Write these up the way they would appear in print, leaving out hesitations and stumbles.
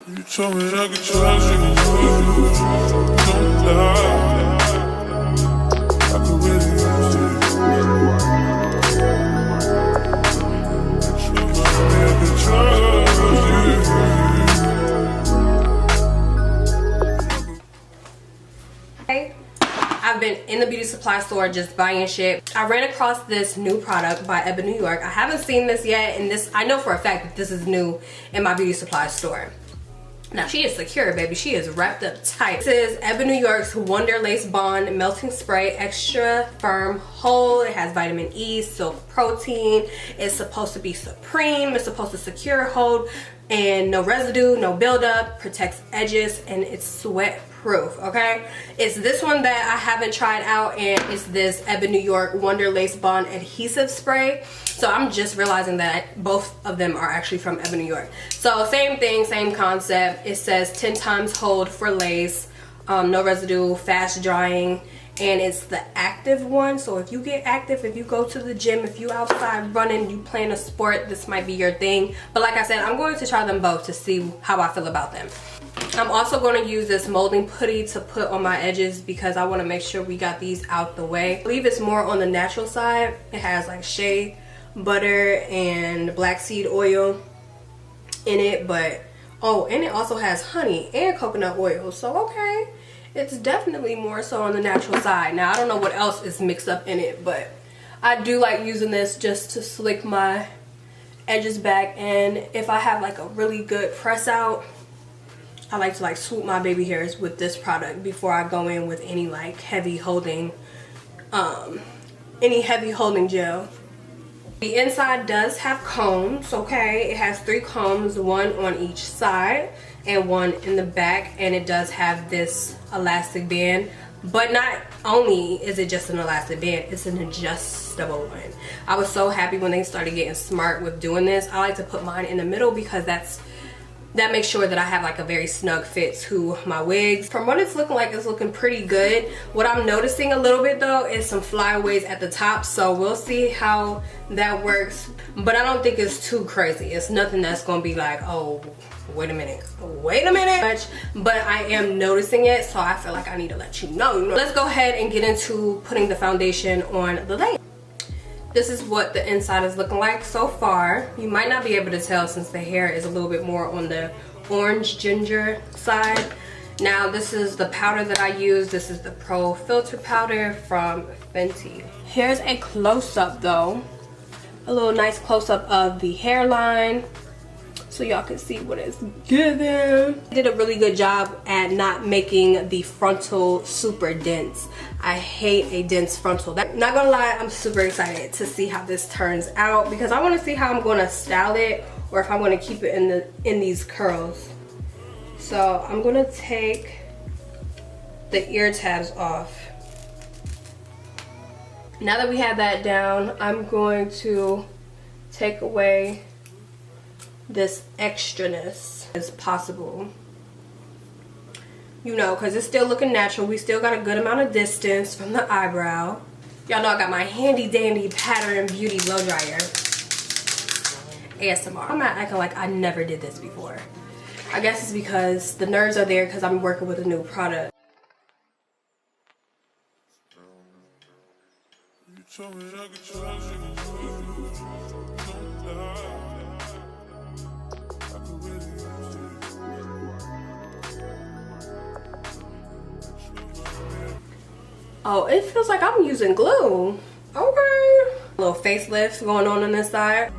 You told me I could trust you, don't lie. I could really use it. You told me I could trust you. Hey, I've been in the beauty supply store just buying shit. I ran across this new product by Ebba New York. I haven't seen this yet, and this I know for a fact that this is new in my beauty supply store. Now she is secure, baby. She is wrapped up tight. This is Ebba New York's Wonder Lace Bond Melting Spray, extra firm hold. It has vitamin E, silk protein. It's supposed to be supreme. It's supposed to secure, hold, and no residue, no buildup, protects edges, and it's sweat proof. Okay, it's this one that I haven't tried out, and it's this Ebba New York Wonder Lace Bond adhesive spray. So I'm just realizing that both of them are actually from Ebba New York. So same thing, same concept. It says 10 times hold for lace, no residue, fast drying, and it's the active one. So if you get active, if you go to the gym, if you outside running, you playing a sport, this might be your thing. But like I said, I'm going to try them both to see how I feel about them. I'm also going to use this molding putty to put on my edges because I want to make sure we got these out the way. I believe it's more on the natural side. It has like shea butter and black seed oil in it, but oh, and it also has honey and coconut oil. So okay, it's definitely more so on the natural side. Now I don't know what else is mixed up in it, but I do like using this just to slick my edges back. And if I have like a really good press out, I like to like swoop my baby hairs with this product before I go in with any like heavy holding gel. The inside does have combs, okay? It has 3 combs, one on each side and one in the back, and it does have this elastic band. But not only is it just an elastic band, it's an adjustable one. I was so happy when they started getting smart with doing this. I like to put mine in the middle because that makes sure that I have like a very snug fit to my wigs. From what it's looking like, it's looking pretty good. What I'm noticing a little bit though is some flyaways at the top, so we'll see how that works. But I don't think it's too crazy. It's nothing that's gonna be like, oh, wait a minute, but I am noticing it, so I feel like I need to let you know. Let's go ahead and get into putting the foundation on the lace. This is what the inside is looking like so far. You might not be able to tell since the hair is a little bit more on the orange ginger side. Now this is the powder that I use. This is the Pro Filter powder from Fenty. Here's a close-up though. A little nice close-up of the hairline, so y'all can see what it's giving. Did a really good job at not making the frontal super dense. I hate a dense frontal. Not gonna lie, I'm super excited to see how this turns out because I want to see how I'm going to style it, or if I'm going to keep it in these curls. So I'm going to take the ear tabs off. Now that we have that down, I'm going to take away this extraness as possible, you know, because it's still looking natural. We still got a good amount of distance from the eyebrow. Y'all know I got my handy dandy Pattern Beauty blow dryer. ASMR. I'm not acting like I never did this before. I guess it's because the nerves are there because I'm working with a new product. You told me I could trust you, don't lie. Oh, it feels like I'm using glue. Okay. A little facelift going on this side.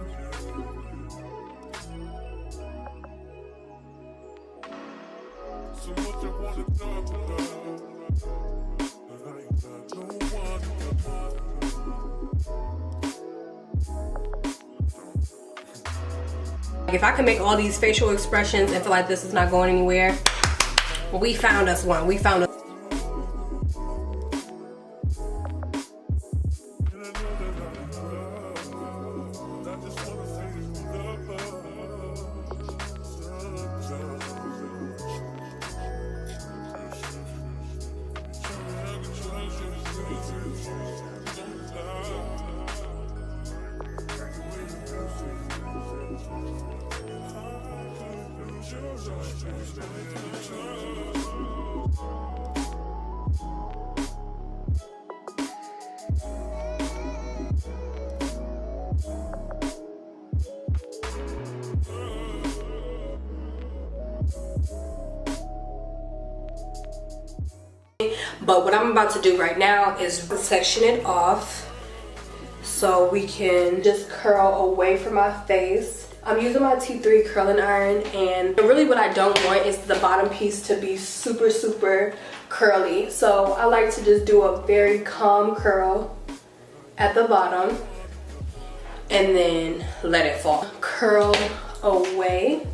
If I can make all these facial expressions and feel like this is not going anywhere, well, we found us one. We found us. But what I'm about to do right now is section it off so we can just curl away from my face. I'm using my T3 curling iron, and really what I don't want is the bottom piece to be super curly. So I like to just do a very calm curl at the bottom and then let it fall. Curl away.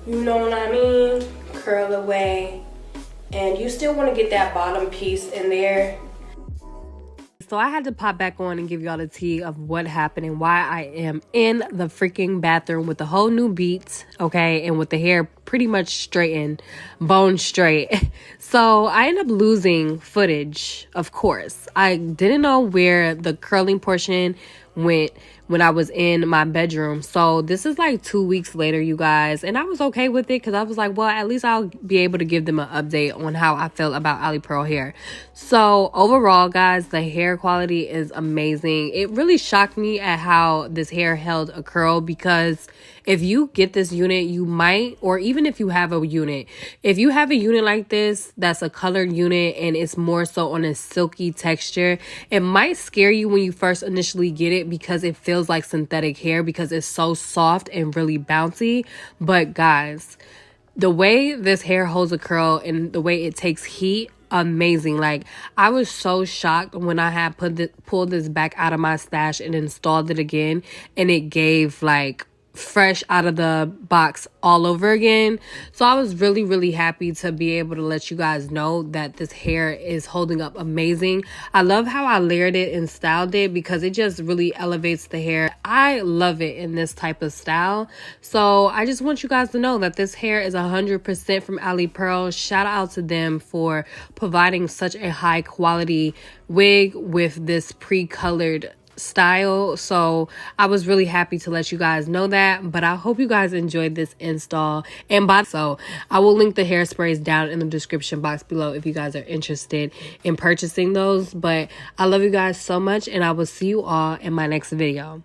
You know what I mean? Curl away. And you still want to get that bottom piece in there. So I had to pop back on and give y'all the tea of what happened and why I am in the freaking bathroom with the whole new beat, okay, and with the hair pretty much straightened, bone straight. So I ended up losing footage, of course. I didn't know where the curling portion went when I was in my bedroom. So this is like 2 weeks later, you guys, and I was okay with it because I was like, well, at least I'll be able to give them an update on how I feel about Ali Pearl hair. So overall, guys, the hair quality is amazing. It really shocked me at how this hair held a curl, because if you get this unit, you might, or even if you have a unit, if you have a unit like this that's a colored unit and it's more so on a silky texture, it might scare you when you first initially get it because it feels like synthetic hair because it's so soft and really bouncy. But guys, the way this hair holds a curl and the way it takes heat, amazing. Like, I was so shocked when I had pulled this back out of my stash and installed it again, and it gave like fresh out of the box all over again. So I was really happy to be able to let you guys know that this hair is holding up amazing. I love how I layered it and styled it because it just really elevates the hair. I love it in this type of style. So I just want you guys to know that this hair is 100% from Ali Pearl. Shout out to them for providing such a high quality wig with this pre-colored style. So I was really happy to let you guys know that. But I hope you guys enjoyed this install. And so I will link the hairsprays down in the description box below if you guys are interested in purchasing those. But I love you guys so much, and I will see you all in my next video.